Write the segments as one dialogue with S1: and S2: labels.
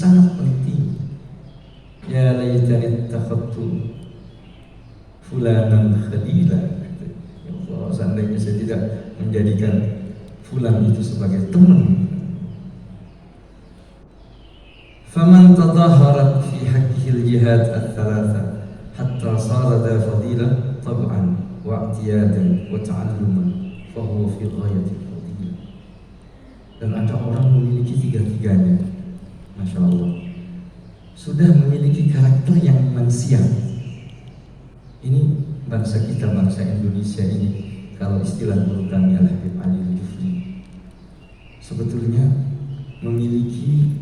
S1: sangat penting. Ya laitani ittakhadtu fulanan khalila. Ya Allah, seandainya saya tidak menjadikan fulan itu sebagai teman. Faman tadhaharat fi haqqil jihad ats-tsalatsa hatta sara dha fadilah tab'an wa i'tiyadan wa ta'alluman fa huwa fi ghayatil fadilah. Dan ada orang memiliki tiga-tiganya, Masya Allah, sudah memiliki karakter yang memang siap. Ini bangsa kita, bangsa Indonesia ini, kalau istilah guru kami Al-Habib Ali Al-Jufri, sebetulnya memiliki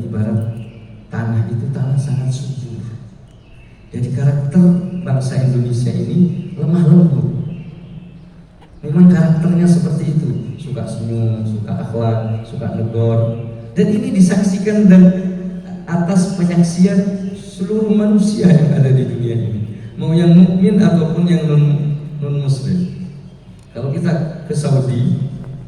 S1: ibarat tanah itu tanah sangat subur. Jadi karakter bangsa Indonesia ini lemah lembut. Memang karakternya seperti itu, suka senyum, suka akhlak, suka negor. Dan ini disaksikan dan atas penyaksian seluruh manusia yang ada di dunia ini, mau yang mukmin ataupun yang non muslim. Kalau kita ke Saudi,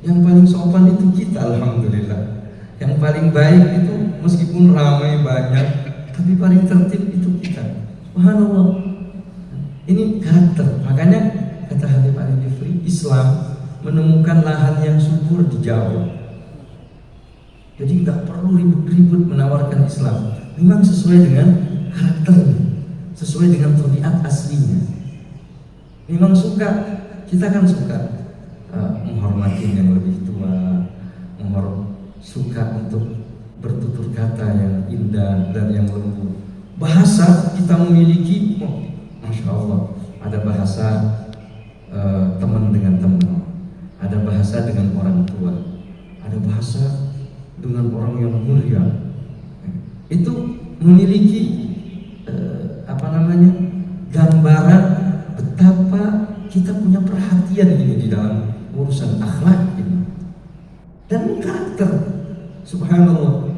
S1: yang paling sopan itu kita, alhamdulillah. Yang paling baik itu meskipun ramai banyak, tapi paling tertib itu kita. Subhanallah. Ini karakter. Makanya kata Habib Ali Jufri, Islam menemukan lahan yang subur di Jawa. Jadi nggak perlu ribut-ribut menawarkan Islam. Memang sesuai dengan karakternya, sesuai dengan tabiat aslinya. Memang kita kan suka menghormati yang lebih tua, suka untuk bertutur kata yang indah dan yang lembut. Bahasa kita memiliki, Masya Allah, ada bahasa teman dengan teman, ada bahasa dengan orang tua, ada bahasa dengan orang yang mulia. Itu memiliki gambaran betapa kita punya perhatian ini di dalam urusan akhlak ini dan karakter. Subhanallah.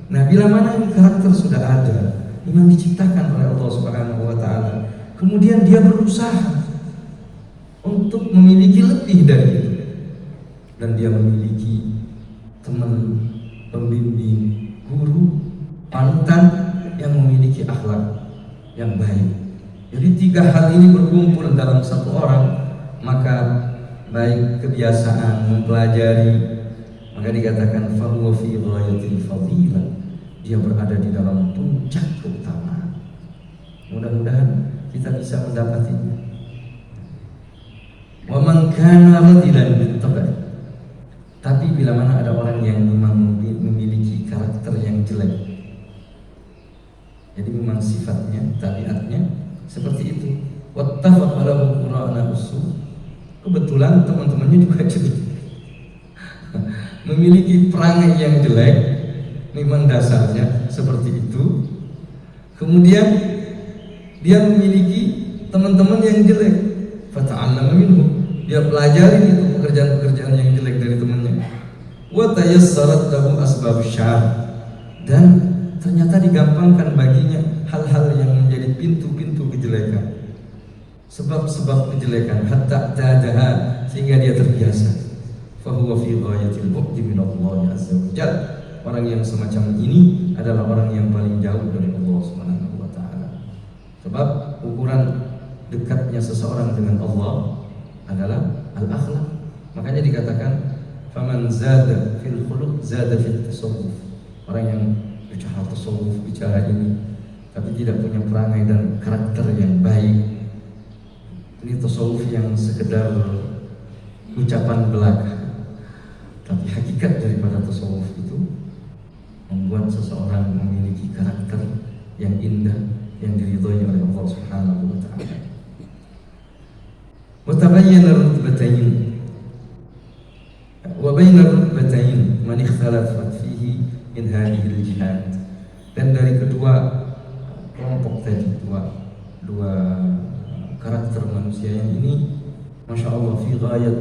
S1: Nah, bila mana ini karakter sudah ada, memang diciptakan oleh Allah Subhanahu wa taala, kemudian dia berusaha untuk memiliki lebih dari itu, dan dia memiliki teman, pembimbing, guru, panutan yang memiliki akhlak yang baik. Jadi tiga hal ini berkumpul dalam satu orang, maka baik kebiasaan mempelajari, maka dikatakan fahuwa fi ghayatil fadilah, dia berada di dalam puncak keutamaan. Mudah-mudahan kita bisa mendapatinya. Wa man kana radilan bittabai, tapi bila mana ada orang yang memang memiliki karakter yang jelek, jadi memang sifatnya, tabiatnya seperti itu. Wattafaqa lahu qurana usul, kebetulan teman-temannya juga jelek, memiliki perangai yang jelek, memang dasarnya seperti itu. Kemudian dia memiliki teman-teman yang jelek, fata'allama minhum, dia pelajari itu pekerjaan-pekerjaan yang jelek dari temannya. Wa tayassarat lahu asbab syarr, dan ternyata digampangkan baginya hal-hal yang menjadi pintu-pintu kejelekan, sebab-sebab kejelekan, hatta tadaha, sehingga dia terbiasa. Fahuwa fi ghayatil bu'di min Allah azza wa jalla. Orang yang semacam ini adalah orang yang paling jauh dari Allah Subhanahu wa taala. Sebab ukuran dekatnya seseorang dengan Allah adalah al-akhlak. Makanya dikatakan faman zada fil khuluq zada fit tasawuf. Orang yang bicara tasawuf, bicara ini, tapi tidak punya perangai dan karakter yang baik, ini tasawuf yang sekedar ucapan belaka. Tapi hakikat daripada tasawuf itu membuat seseorang memiliki karakter yang indah, yang diridhoi oleh Allah Subhanahu wa taala. Wa tabayyana rutbatayn wa baina rutbatayn man ikhtalafat fihi min hadhihi al-jihad. Dan dari kedua kelompok tadi, dua karakter manusia yang ini, Masya Allah, fi ghayat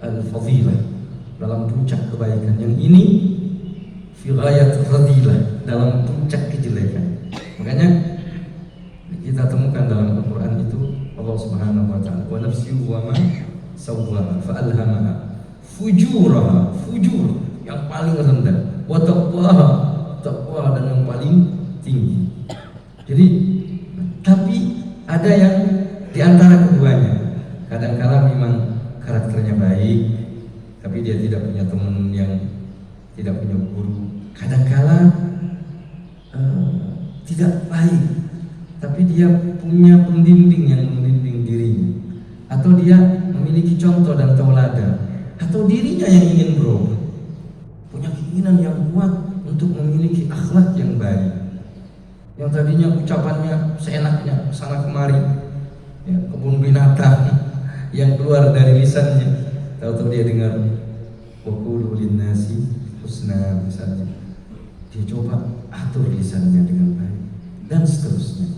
S1: al-fadilah, dalam puncak kebaikan. Yang ini fi ghayat radilah, dalam puncak kejelekan. Makanya kita temukan dalam Al-Quran itu Allah Subhanahu wa ta'ala, wa nafsi wa ma sawwaha fa alhamaha fujuraha, fujur yang paling rendah, wa taqwaha, ada yang di antara keduanya. Kadang-kala memang karakternya baik, tapi dia tidak punya teman, yang tidak punya guru. Kadang-kala tidak baik, tapi dia punya pembimbing yang membimbing dirinya, atau dia memiliki contoh dan tauladan, atau dirinya yang ingin berubah, punya keinginan yang kuat untuk memiliki akhlak yang baik. Yang tadinya ucapannya seenaknya sana kemari, ya, kebun binatang yang keluar dari lisannya, tahu-tahu dia dengar waqulu linnasi husna misalnya, dia coba atur lisannya dengan baik dan seterusnya.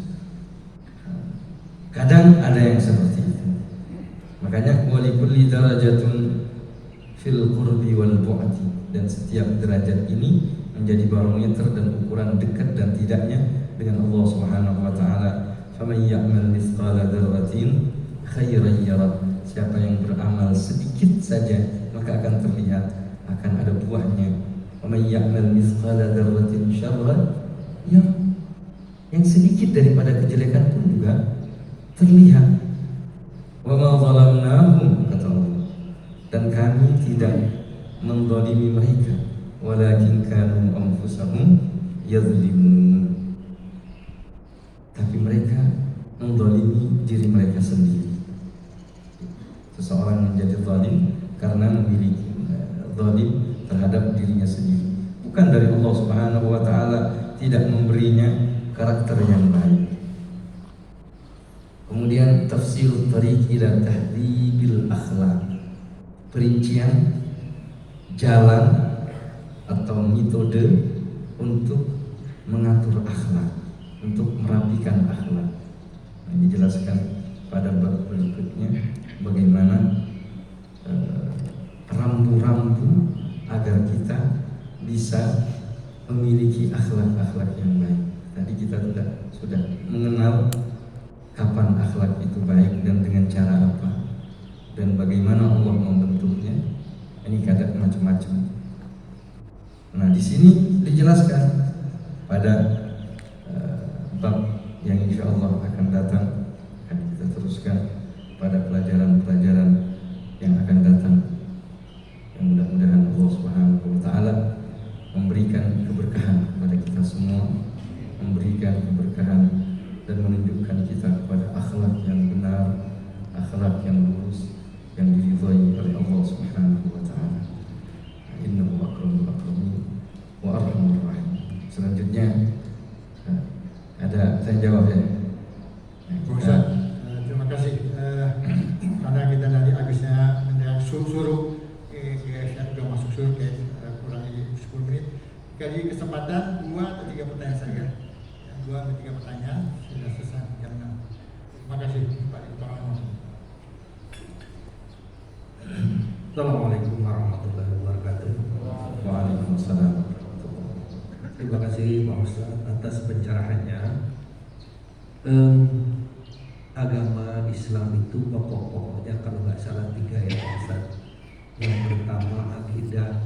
S1: Kadang ada yang seperti itu. Makanya walikulli darajatun fil qurbi wal bu'di, dan setiap derajat ini menjadi barometer dan ukuran dekat dan tidaknya dengan Allah Subhanahu wa taala. Faman ya'mal mithqala dzarratin khairan yarah. Siapa yang beramal sedikit saja maka akan terlihat, akan ada buahnya. Waman ya'mal mithqala dzarratin syarran yarah. Yang sedikit daripada kejelekan pun juga terlihat. Wa ma zalamnahum, kata Allah, dan kami tidak menzalimi mereka, walakin kanu anfusahum yadzlimun, tapi mereka menzalimi diri mereka sendiri. Seseorang menjadi zalim karena memiliki zalim terhadap dirinya sendiri, bukan dari Allah Subhanahu wa taala tidak memberinya karakter yang baik. Kemudian tafsir tariq ila tahdzibil akhlak, perincian jalan atau metode untuk mengatur akhlak, untuk merapikan akhlak. Nah, dijelaskan pada bab berikutnya bagaimana rambu-rambu agar kita bisa memiliki akhlak-akhlak yang baik. Tadi kita sudah mengenal kapan akhlak itu baik dan dengan cara apa, dan bagaimana Allah membentuknya. Ini kadang macam-macam. Nah, di sini dijelaskan pada bab yang insya Allah akan datang, akan kita teruskan pada pelajaran-pelajaran yang akan datang. Yang mudah-mudahan Allah Subhanahu wa taala memberikan keberkahan kepada kita semua, memberikan keberkahan dan menunjukkan kita kepada akhlak yang benar, akhlak yang lurus, yang diridhai oleh Allah Subhanahu wa taala. Innahu akramul akramin wa arhamur rahim. Selanjutnya ada saya jawab ya.
S2: Terima kasih karena kita tadi habisnya suruh saya sudah masuk suruh kurang 10 menit. Jadi kesempatan 2 atau 3 pertanyaan saja. 2 atau 3 pertanyaan sudah selesai jam 6. Terima kasih Pak Ibu.
S3: Assalamualaikum warahmatullahi wabarakatuh.
S1: Waalaikumsalam.
S3: Terima kasih Pak Ustaz atas pencerahannya. Agama Islam itu pokok-pokoknya kalau nggak salah 3 ya Pak Ustaz. Yang pertama akidah,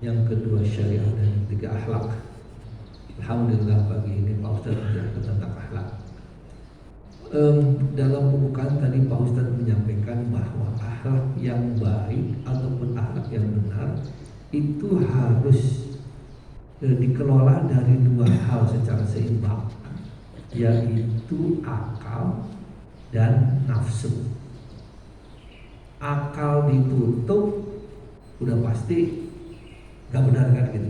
S3: yang kedua syariah, dan yang ketiga akhlak. Alhamdulillah pagi ini Pak Ustaz menjelaskan tentang akhlak. Dalam pembukaan tadi Pak Ustaz menyampaikan bahwa akhlak yang baik ataupun akhlak yang benar itu harus dikelola dari 2 hal secara seimbang, yaitu akal dan nafsu. Akal ditutup udah pasti gak benar kan gitu.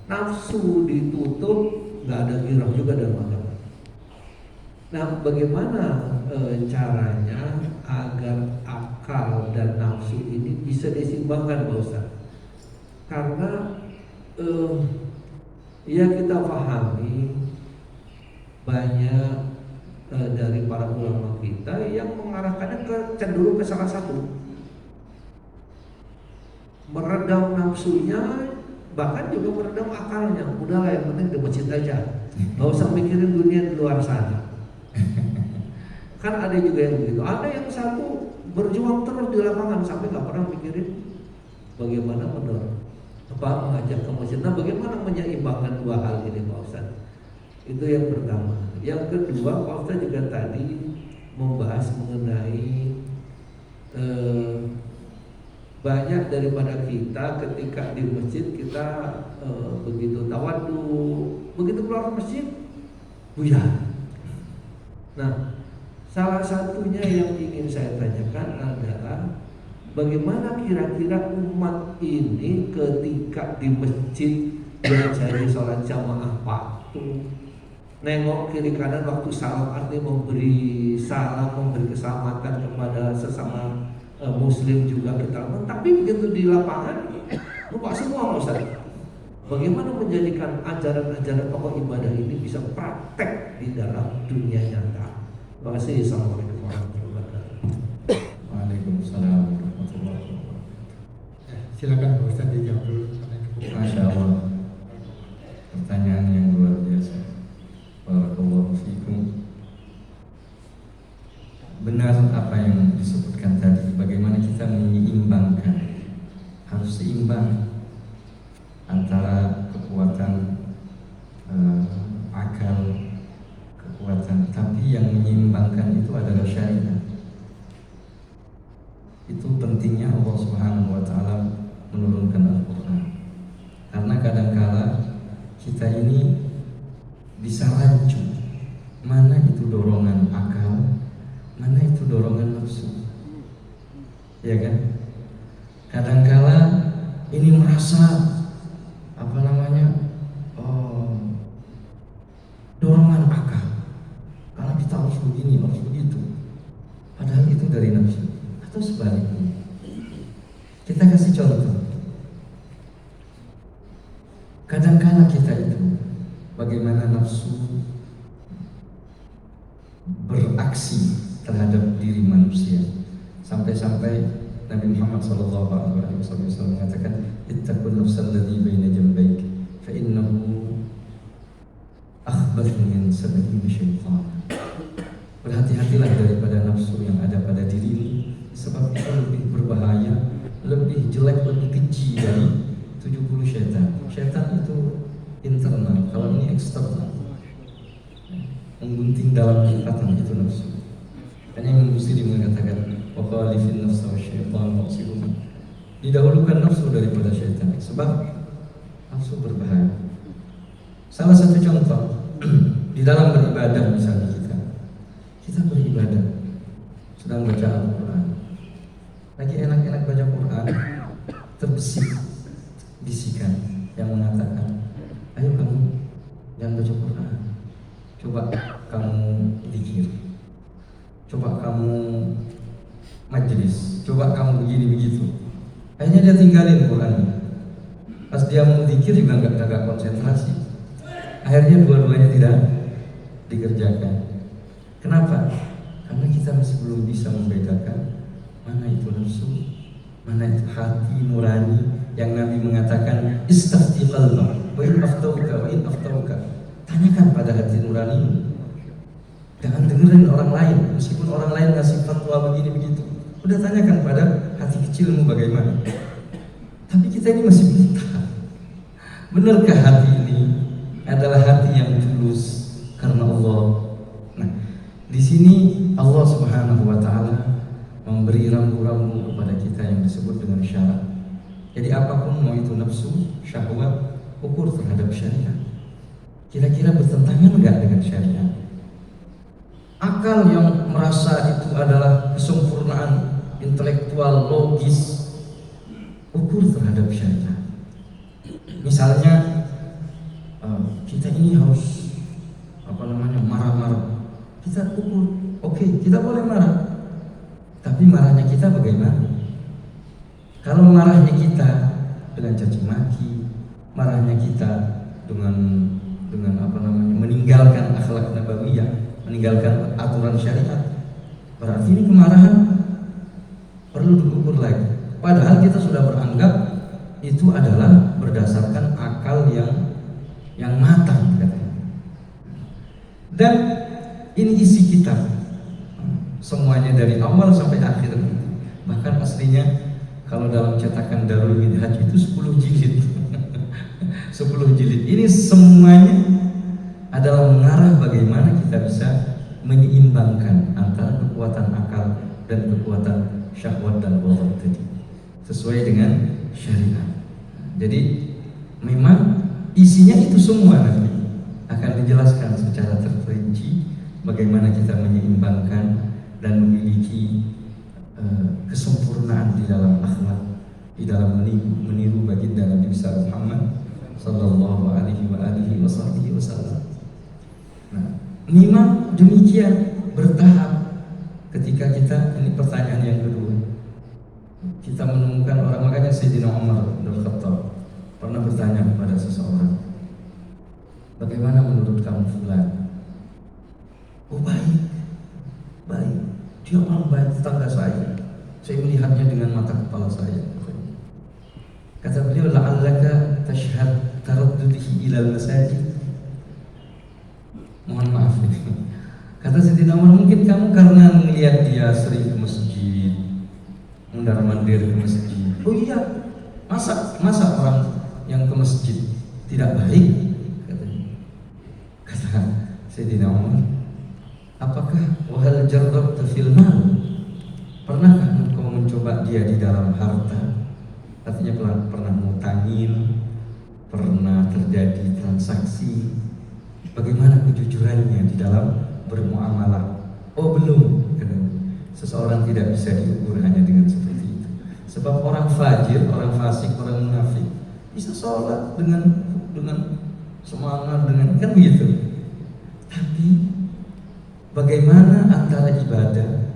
S3: Nafsu ditutup gak ada girah juga dalam agama. Nah, bagaimana caranya agar akal dan nafsu ini bisa diseimbangkan Pak Ustaz? Karena ya kita pahami banyak dari para ulama kita yang mengarahkannya cenderung ke salah satu, meredam nafsunya, bahkan juga meredam akalnya. Udahlah, yang penting di masjid aja, nggak usah mikirin dunia di luar sana. Kan ada juga yang begitu. Ada yang satu berjuang terus di lapangan sampai nggak pernah mikirin bagaimana mengajak ke masjid. Nah, bagaimana menyeimbangkan 2 hal ini Pak Ustaz? Itu yang pertama. Yang kedua, Pak Ustaz juga tadi membahas mengenai banyak daripada kita ketika di masjid kita begitu tawadhu, begitu keluar masjid buyar. Nah, salah satunya yang ingin saya tanyakan adalah bagaimana kira-kira umat ini ketika di masjid belajar sholat jamaah waktu nengok kiri kanan waktu salam, artinya memberi salam, memberi keselamatan kepada sesama muslim juga kita. Tapi begitu di lapangan lupa semua Ustaz. Bagaimana menjadikan ajaran-ajaran pokok ibadah ini bisa praktek di dalam dunia nyata? Terima kasih. Assalamualaikum warahmatullahi wabarakatuh.
S1: Waalaikumsalam warahmatullahi wabarakatuh.
S2: Silakan Pak Ustaz dijawab dulu.
S1: Masya Allah, pertanyaan yang luar biasa. Barakallahu fikum. Benar apa yang disebutkan tadi, bagaimana kita menyeimbangkan, harus seimbang antara kekuatan akal, kekuatan, tapi yang menyeimbangkan itu adalah syariat. Itu pentingnya Allah Subhanahu wa taala menurunkan Al-Qur'an. Karena kadangkala kita ini bisa rancu, mana itu dorongan akal, mana itu dorongan nafsu, ya kan? Kadangkala ini merasa dorongan akal, karena kita harus begini, harus begitu, padahal itu dari nafsu. Atau sebaliknya, kita kasih contoh. Kadangkala kita itu bagaimana nafsu beraksi terhadap diri manusia, sampai-sampai Nabi Muhammad SAW mengatakan, ittaqun nafsal ladzi baina jambayk fa innahu akhbathu min sab'ina syaitan. Berhati-hatilah daripada nafsu yang ada pada dirimu, sebab itu lebih berbahaya, lebih jelek, lebih keji dari 70 syaitan. Syaitan itu internal, kalau ini eksternal, menggunting dalam ikatan, itu nafsu. Karena Imam Busiri mengatakan, wa khalifin nafsa wa syaitan maqsidun. Didahulukan nafsu daripada syaitan, sebab nafsu berbahaya. Salah satu contoh di dalam beribadah, misalnya kita beribadah, sedang baca Al-Quran, lagi enak-enak baca Quran, terbesit bisikan yang mengatakan, ayo kamu jangan baca Quran, coba kamu zikir, coba kamu majlis, coba kamu begini begitu. Akhirnya dia tinggalin Quran. Pas dia mau zikir juga nggak konsentrasi. Akhirnya dua-duanya tidak dikerjakan. Kenapa? Karena kita masih belum bisa membedakan mana itu nafsu, mana itu hati nurani yang Nabi mengatakan istafti qalbak wa in aftauka. Tanyakan pada hati nurani. Jangan dengerin orang lain, meskipun orang lain ngasih fatwa begini begitu. Udah tanyakan pada hati kecilmu bagaimana. Tapi kita ini masih buta. Benarkah hati ini adalah hati yang tulus karena Allah? Nah, di sini Allah Subhanahu wa taala memberi rambu-rambu kepada kita yang disebut dengan syarat. Jadi apapun, mau itu nafsu, syahwat, ukur terhadap syariat. Kira-kira bertentangan enggak dengan syariat? Akal yang merasa itu adalah kesempurnaan intelektual, logis, ukur terhadap syariat. Misalnya kita ini harus marah-marah. Kita ukur, oke, kita boleh marah. Tapi marahnya kita bagaimana? Kalau marahnya kita dengan caci maki, marahnya kita dengan meninggalkan akhlak nabawiyah, meninggalkan aturan syariat, berarti ini kemarahan perlu diukur lagi. Padahal kita sudah beranggap itu adalah berdasarkan akal yang matang, katanya. Dan ini isi kitab, semuanya dari awal sampai akhir. Bahkan aslinya kalau dalam cetakan Darul Minhaj itu 10 jilid. 10 jilid. Ini semuanya adalah mengarah bagaimana kita bisa menyeimbangkan antara kekuatan akal dan kekuatan syahwat dan ghadab tadi, sesuai dengan syariat. Jadi memang isinya itu semua nanti akan dijelaskan secara terperinci bagaimana kita menyeimbangkan dan memiliki kesempurnaan di dalam akhlak, di dalam meniru baginda Nabi besar Muhammad sallallahu alaihi wasallam. Nah, memang demikian bertahap. Ketika kita, ini pertanyaan yang kedua, kita menemukan orang, makanya Sayyidina Umar bin Khattab pernah bertanya kepada seseorang, bagaimana menurut kamu fulan? Oh baik, dia orang baik, tetangga saya melihatnya dengan mata kepala saya. Kata beliau, la'allaka tashhad taraddudihi ilal masajid. Mohon maaf ini. Kata Sayyidina Umar, mungkin kamu karena melihat dia sering ke masjid, mundar-mandir ke masjid. Oh iya, masa orang yang ke masjid tidak baik? Kata Sayyidina Umar, apakah wahal jarrabta fil mal? Pernahkah engkau mencoba dia di dalam harta? Artinya pernah ngutangin, pernah terjadi transaksi. Bagaimana kejujurannya di dalam bermuamalah? Oh belum. Seseorang tidak bisa diukur hanya dengan seperti itu. Sebab orang fajir, orang fasik, orang munafik bisa sholat dengan semangat, dengan kan begitu. Tapi bagaimana antara ibadah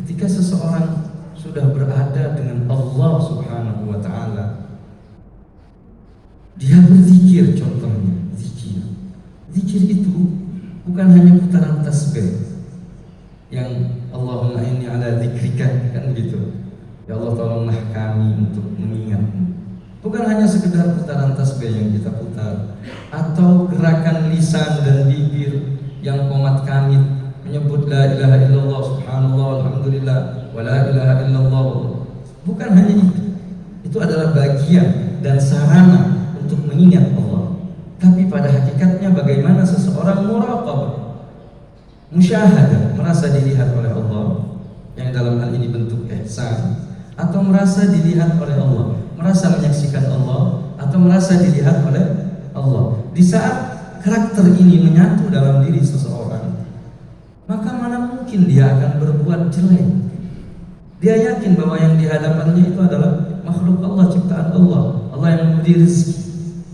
S1: ketika seseorang sudah berada dengan Allah Subhanahu wa ta'ala, dia berzikir, contohnya zikir itu bukan hanya putaran tasbih yang Allahumma inni ala dzikrika, kan begitu. Ya Allah tolonglah kami untuk mengingatmu. Bukan hanya sekedar putaran tasbih yang kita putar, atau gerakan lisan dan bibir yang qomat kamit menyebut la ilaha illallah subhanallah alhamdulillah wa la ilaha illallah. Bukan hanya itu. Itu adalah bagian dan sarana untuk mengingat Allah. Tapi pada hakikatnya bagaimana seseorang muraqabah, musyahadah, merasa dilihat oleh Allah, yang dalam hal ini bentuk ihsan, atau merasa dilihat oleh Allah, merasa menyaksikan Allah, atau merasa dilihat oleh Allah. Di saat karakter ini menyatu dalam diri seseorang, maka mana mungkin dia akan berbuat jelek. Dia yakin bahwa yang di hadapannya itu adalah makhluk Allah, ciptaan Allah, Allah yang memberi rezeki,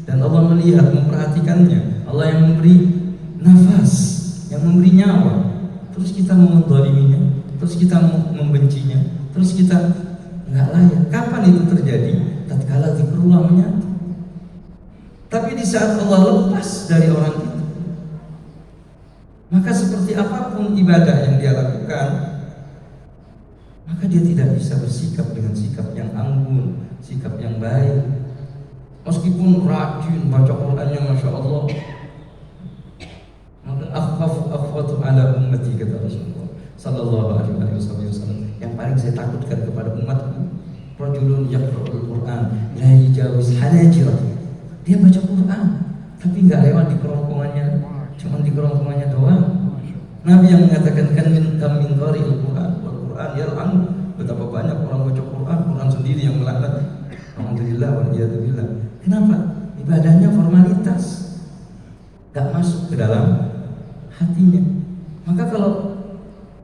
S1: dan Allah melihat, memperhatikannya, Allah yang memberi nafas, yang memberi nyawa. Terus kita mau menzaliminya, terus kita mau membencinya, terus kita nggak layak. Kapan itu terjadi? Tatkala zikrullah menyatu. Tapi di saat Allah lepas dari orang itu, maka seperti apapun ibadah yang dia lakukan, maka dia tidak bisa bersikap dengan sikap yang anggun, sikap yang baik. Meskipun rajin baca Qur'annya Masya Allah, maka akhwatu ala ummati, kata Rasulullah sallallahu alaihi wasallam, yang paling saya takutkan kepada umatku, rajulun yaqra'ul Qur'an la yajawiz hanajirah. Dia baca Qur'an tapi nggak lewat di kerongkongannya, cuma di kerongkongannya doang. Nabi yang mengatakan kan min qari'il Qur'an wal Qur'an yal'an. Betapa banyak orang baca Qur'an sendiri yang melaknat. Alhamdulillah wal iyadzubillah. Kenapa? Ibadahnya formalitas, gak masuk ke dalam hatinya. Maka kalau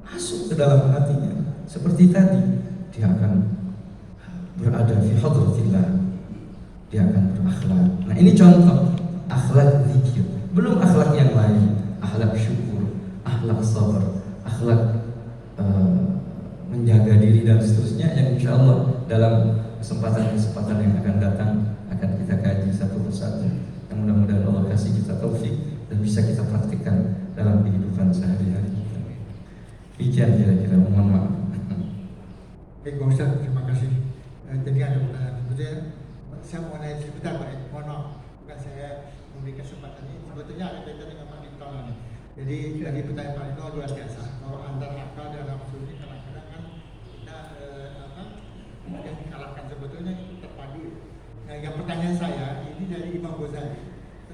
S1: masuk ke dalam hatinya, seperti tadi, dia akan berada fi hadratillah, dia akan berakhlak. Nah ini contoh akhlak zikir. Belum akhlak yang lain, akhlak syukur, akhlak sabar, akhlak menjaga diri dan seterusnya, yang insya Allah dalam kesempatan-kesempatan yang akan datang akan kita kaji satu persatu. Yang mudah-mudahan Allah kasih kita taufik dan bisa kita praktikkan dalam kehidupan sehari-hari kita. Demikian kira-kira, mohon maaf.
S2: Baik Pak Ustaz, terima kasih. Jadi ada pertanyaan sebetulnya, saya mau nanya sebentar Pak, mohon maaf, bukan saya memberi kesempatan ini. Sebetulnya ada kaitan dengan Pak Lito nih. Jadi dari pertanyaan Pak Lito luar biasa. Kalau antara akal dan nafsu ini kadang-kadang kan kita yang dikalahkan sebetulnya itu terpadu. Nah, yang pertanyaan saya ini dari Imam Ghazali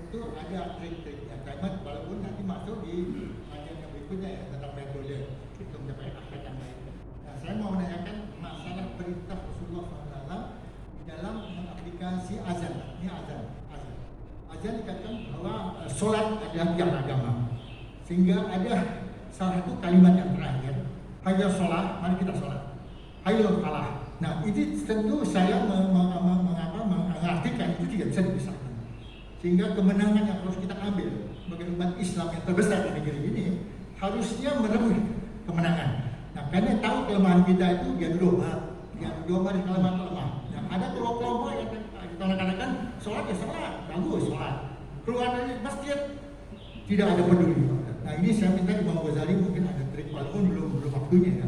S2: tentu ada trik-triknya. Kalimat walaupun nanti masuk di bagian yang berikutnya ya tentang metode untuk mencapai akhlak yang baik. Nah, saya mau menanyakan masalah perintah Rasulullah SAW di dalam mengaplikasi azan. Ini azan. Azan dikatakan bahwa sholat adalah tiang agama. Sehingga ada salah satu kalimat yang terakhir, hayya sholat, mari kita sholat. Hayya falah. Nah, ini tentu saya mengartikan itu tidak bisa dipisahkan. Sehingga kemenangan yang harus kita ambil sebagai umat Islam yang terbesar di negeri ini harusnya merebut kemenangan. Nah, karena tahu kelemahan kita itu yang domba di kelemahan lemah. Nah, ada kelompok yang katakan sholat ya sholat, bagus sholat. Keluar dari masjid tidak ada peduli. Nah, ini saya minta Imam Ghazali mungkin ada trik walaupun belum waktunya ya.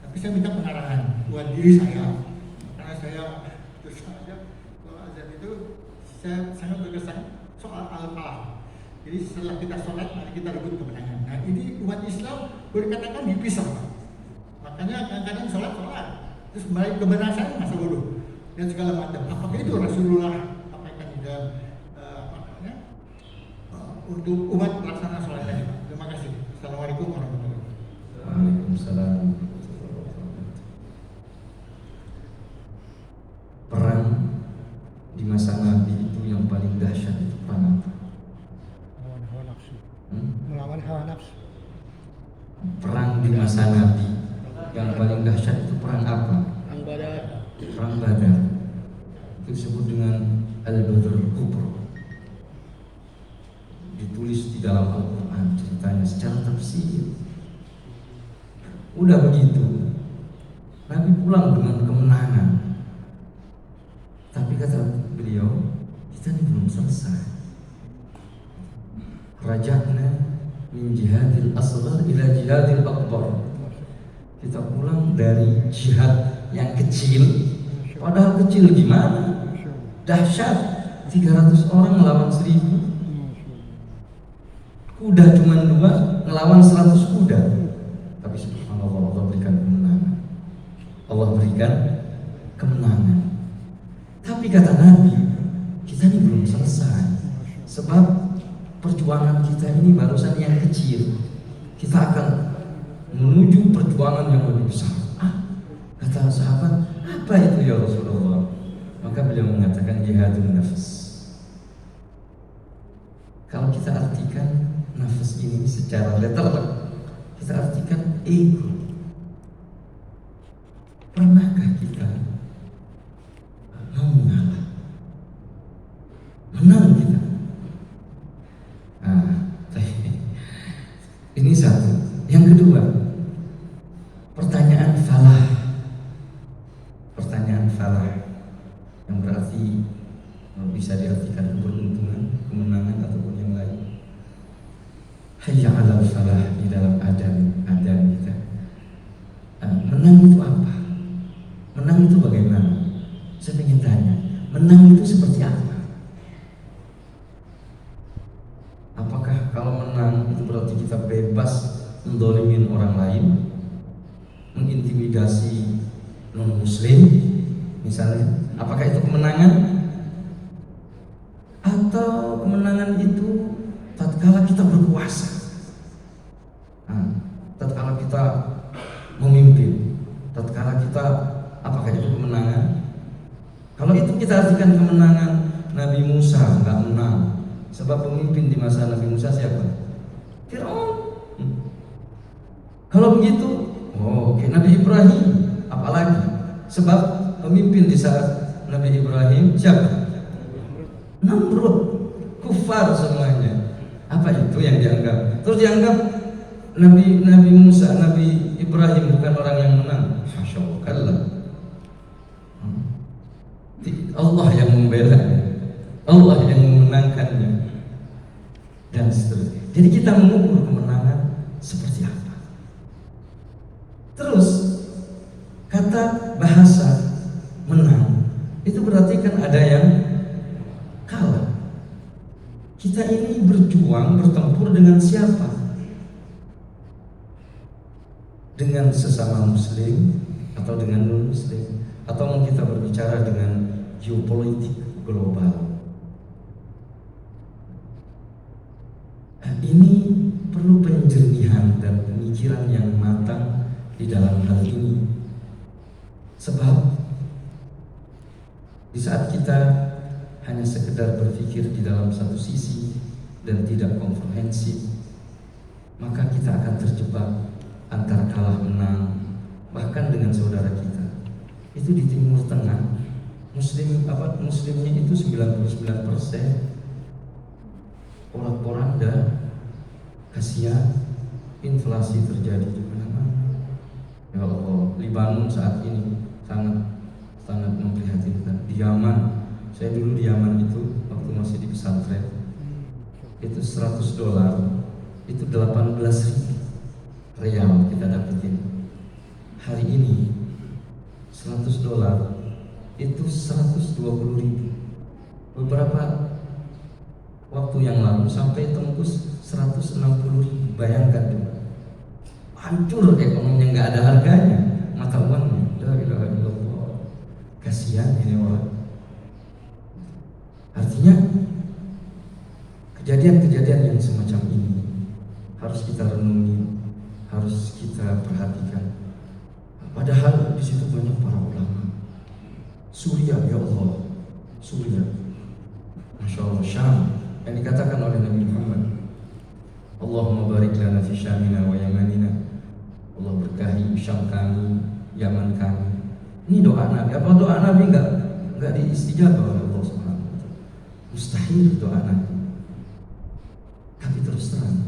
S2: Tapi saya minta pengarahan buat diri saya karena saya terus saja kalau azan itu saya sangat berkesan soal al-falah. Jadi setelah kita sholat, mari kita rebut kemenangan. Nah, ini umat Islam boleh dikatakan dipisah. Makanya kadang-kadang sholat, terus mulai kebenaran masa bodoh dan segala macam. Apakah itu Rasulullah sampaikan di dalam untuk umat pelaksana sholat tadi? Terima kasih. Assalamualaikum warahmatullahi wabarakatuh.
S1: Waalaikumsalam. Perang di masa Nabi itu yang paling dahsyat itu perang apa?
S2: Melawan hawa nafsu. Melawan hawa nafsu.
S1: Perang di masa Nabi yang paling dahsyat itu perang apa?
S3: Perang Badar.
S1: Perang Badar. Itu disebut dengan Al-Badrul Kubra. Ditulis di dalam Al-Quran ceritanya secara tafsir. Udah begitu, Nabi pulang dengan kemenangan. Tapi kata beliau, kita ini belum selesai. Raja'na min jihadil asghar ila jihadil akbar. Kita pulang dari jihad yang kecil, padahal kecil gimana? Dahsyat, 300 orang melawan 1000. Kuda cuma 2 ngelawan 100 kuda. Tapi subhanallah, Allah berikan kemenangan. Allah berikan kemenangan. Tapi kata Nabi, kita ini belum selesai. Sebab perjuangan kita ini barusan yang kecil. Kita akan menuju perjuangan yang lebih besar. Kata sahabat, apa itu ya Rasulullah? Maka beliau mengatakan jihadun nafs. Kalau kita artikan nafas ini secara letterlek, kita artikan ego. Pernahkah kita mau mengalah? Menang kita. Ini satu. Yang kedua, pertanyaan falah. Pertanyaan falah yang berarti bisa diartikan keberuntungan, kemenangan ataupun yang lain. Hayya 'alal falah di dalam adan kita. Menang itu apa? Menang itu bagaimana? Saya ingin tanya, menang itu seperti apa? Apakah kalau menang itu berarti kita bebas mendolimin orang lain, mengintimidasi non-muslim misalnya? Apakah itu kemenangan? Atau kemenangan itu tatkala kita berkuasa, tatkala kita memimpin, tatkala kita, apakah itu kemenangan? Kalau itu kita artikan kemenangan, Nabi Musa nggak menang, sebab pemimpin di masa Nabi Musa siapa? Fir'aun. Kalau begitu, oke. Nabi Ibrahim, apalagi? Sebab pemimpin di saat Nabi Ibrahim siapa? Namrud, kufar semuanya. Apa itu yang dianggap? Terus dianggap Nabi Musa, Nabi Ibrahim bukan orang yang menang. Hasyaukallah. Allah yang membela, Allah yang memenangkannya, dan seterusnya. Jadi kita mengukur kemenangan seperti apa. Terus kata bahasa menang itu berarti kan ada yang kalah. Kita ini berjuang, bertempur dengan siapa? Dengan sesama muslim atau dengan non-muslim? Atau mau kita berbicara dengan geopolitik global? keyakinan dan pemikiran yang matang di dalam hal ini. Sebab di saat kita hanya sekedar berpikir di dalam satu sisi dan tidak komprehensif, maka kita akan terjebak antara kalah menang. Bahkan dengan saudara kita itu di Timur Tengah, muslimnya itu 99%, porak-poranda, kasihan, inflasi terjadi di mana-mana. Ya Allah, Libanon saat ini sangat memprihatinkan. Di Yaman, saya dulu di Yaman itu waktu masih di pesantren, itu $100 itu 18.000 real kita dapetin. Hari ini $100 itu 120.000. Beberapa waktu yang lalu sampai tembus 160.000. Bayangkan juga, hancur ekonominya, nggak ada harganya mata uangnya. La ilaha illallah. Kasihan ini orang. Artinya kejadian-kejadian yang semacam ini harus kita renungi, harus kita perhatikan. Padahal di situ banyak para ulama. Suriah, ya Allah, Suriah, Masya Allah, Syam, yang dikatakan oleh Nabi Muhammad, Allahumma barik lana fi Syamina wa Yamanina. Allah berkahi Syam kami, Yaman kami. Ini doa Nabi. Apa doa Nabi enggak diistijabah oleh Allah Subhanahu wa taala? Mustahil doa Nabi. Tapi terus terang,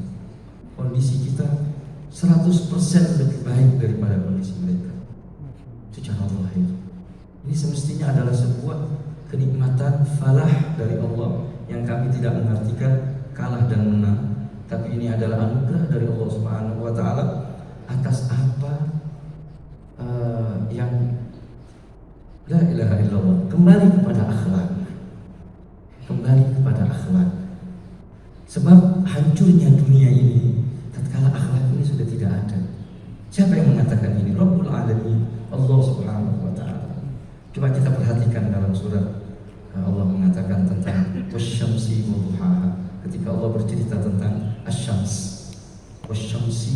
S1: kondisi kita 100% lebih baik daripada kondisi mereka secara zahir. Ini semestinya adalah sebuah kenikmatan falah dari Allah yang kami tidak mengartikan kalah dan menang, tapi ini adalah anugerah dari Allah Subhanahu wa taala atas apa yang la ilaha illallah. Kembali kepada akhlak. Kembali kepada akhlak. Sebab hancurnya dunia ini tatkala akhlak ini sudah tidak ada. Siapa yang mengatakan ini? Rabbul Alamin, Allah Subhanahu wa taala. Coba kita perhatikan dalam surat Allah mengatakan tentang wasyamsi wa duhaha. Ketika Allah bercerita tentang asyams, wasyamsi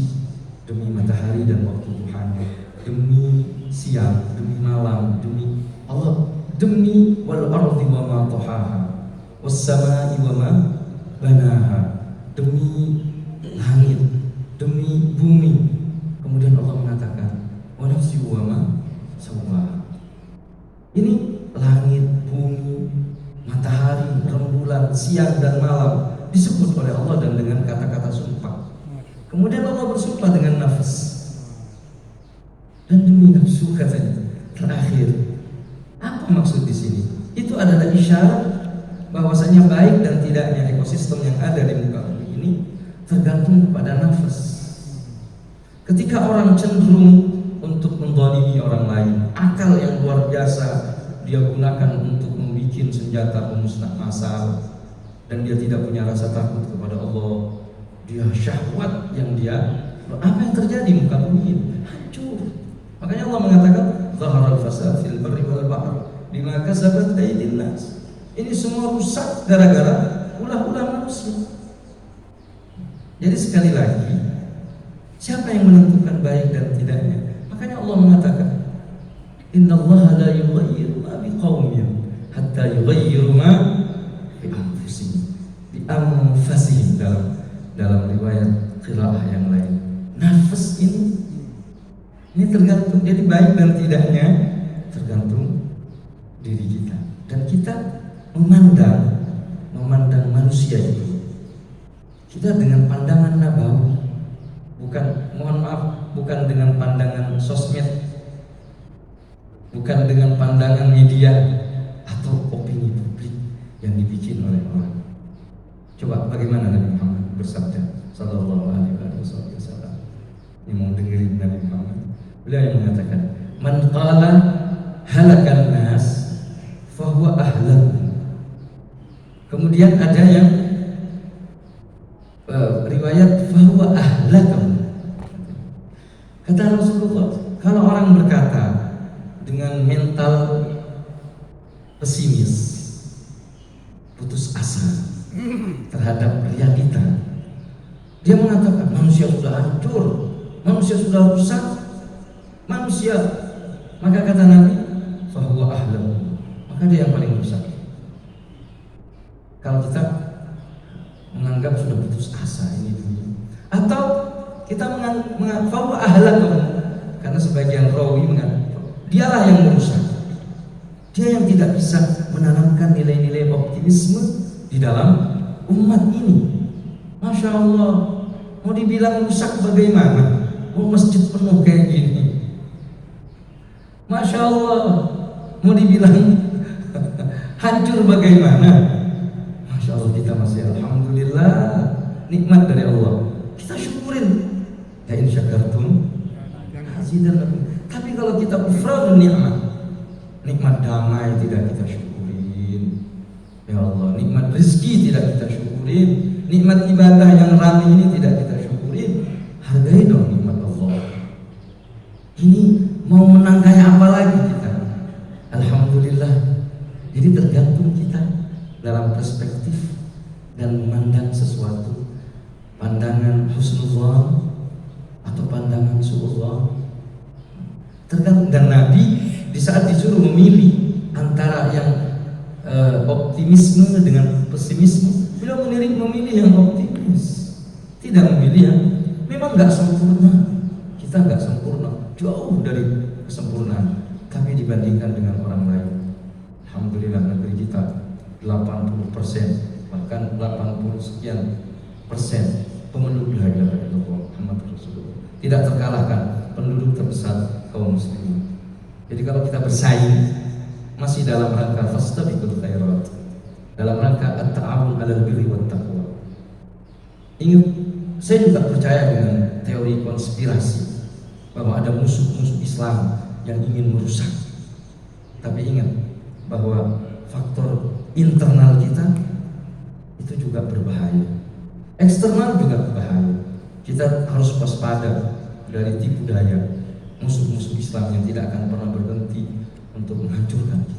S1: demi matahari dan waktu duhanya, demi siang, demi malam, demi Allah, demi wal ardi wa ma tahaha, was samai wa ma banaha, demi langit, demi bumi. Kemudian Allah mengatakan wa nafsi wa ma sawwaha. Ini langit, bumi, matahari, rembulan, siang dan malam disebut oleh Allah dan dengan kata-kata sumpah. Kemudian Allah bersumpah dengan nafas. Dan demi nafsu katanya. Terakhir, apa maksud di sini? Itu adalah isyarat bahwasanya baik dan tidaknya ekosistem yang ada di muka bumi ini tergantung kepada nafas. Ketika orang cenderung untuk menzalimi orang lain, akal yang luar biasa dia gunakan untuk membuat senjata pemusnah massal, dan dia tidak punya rasa takut kepada Allah. Dia syahwat yang dia, apa yang terjadi muka bumi hancur. Makanya Allah mengatakan zaharal fasad fil barri wal bahr bima kasabat aydin nas. Ini semua rusak gara-gara ulah-ulah manusia. Jadi sekali lagi, siapa yang menentukan baik dan tidaknya? Makanya Allah mengatakan innallaha la yughayyiru ma biqaumin hatta yughayyiru ma bi anfusihim. Bi anfusihim dalam riwayat qiraah yang lain. Nafas ini tergantung, jadi baik dan tidaknya tergantung diri kita. Dan kita memandang manusia itu kita dengan pandangan nabawi, bukan dengan pandangan sosmed, bukan dengan pandangan media atau opini publik yang dibikin oleh orang. Coba bagaimana Nabi Muhammad bersabda sallallahu alaihi wasallam. Ini mau dengerin Nabi Muhammad. Beliau yang mengatakan, "Man qala halakan nas fa huwa ahlak." Kemudian ada yang riwayat fa huwa ahlakum. Kata Rasulullah, kalau orang berkata dengan mental pesimis, putus asa terhadap realita, Dia mengatakan manusia sudah hancur, manusia sudah rusak, manusia. Maka kata Nabi, fahuwa ahlam, maka dia yang paling rusak. Kalau kita menganggap sudah putus asa ini dunia, atau kita menganggap fahuwa ahlam, karena sebagian rawi mengatakan dialah yang merusak. Dia yang tidak bisa menanamkan nilai-nilai optimisme di dalam umat ini. Masya Allah, mau dibilang rusak bagaimana? Mau masjid penuh kayak gini. Masya Allah, mau dibilang hancur bagaimana? Masya Allah, kita masih alhamdulillah, nikmat dari Allah. Kita syukurin. Ya in syakartum azidannakum. Tapi kalau kita kufranun nikmat, nikmat damai tidak kita syukurin. Ya Allah, nikmat rezeki tidak kita syukurin, nikmat ibadah yang ramai ini tidak kita syukurin. Hargai dong nikmat Allah. Ini mau menanggai apa lagi kita? Alhamdulillah. Jadi tergantung kita dalam perspektif dan memandang sesuatu, pandangan husnuzan atau pandangan su'udzan. Tergantung. Dan Nabi di saat disuruh memilih antara yang optimisme dengan pesimisme, beliau memilih yang optimis, tidak memilih yang memang nggak sempurna. Kita nggak sempurna, jauh dari kesempurnaan. Tapi dibandingkan dengan orang lain, alhamdulillah negeri kita 80%, bahkan 80 sekian persen pemeluk la ilaha illallah Muhammad Rasulullah, tidak terkalahkan penduduk terbesar kaum muslimin. Jadi kalau kita bersaing masih dalam rangka fastabiqul khairat, dalam rangka at-ta'awun 'alal birri wat taqwa. Ingat, saya juga percaya dengan teori konspirasi bahwa ada musuh-musuh Islam yang ingin merusak. Tapi ingat bahwa faktor internal kita itu juga berbahaya, eksternal juga berbahaya. Kita harus waspada dari tipu daya musuh-musuh Islam yang tidak akan pernah berhenti untuk menghancurkan kita.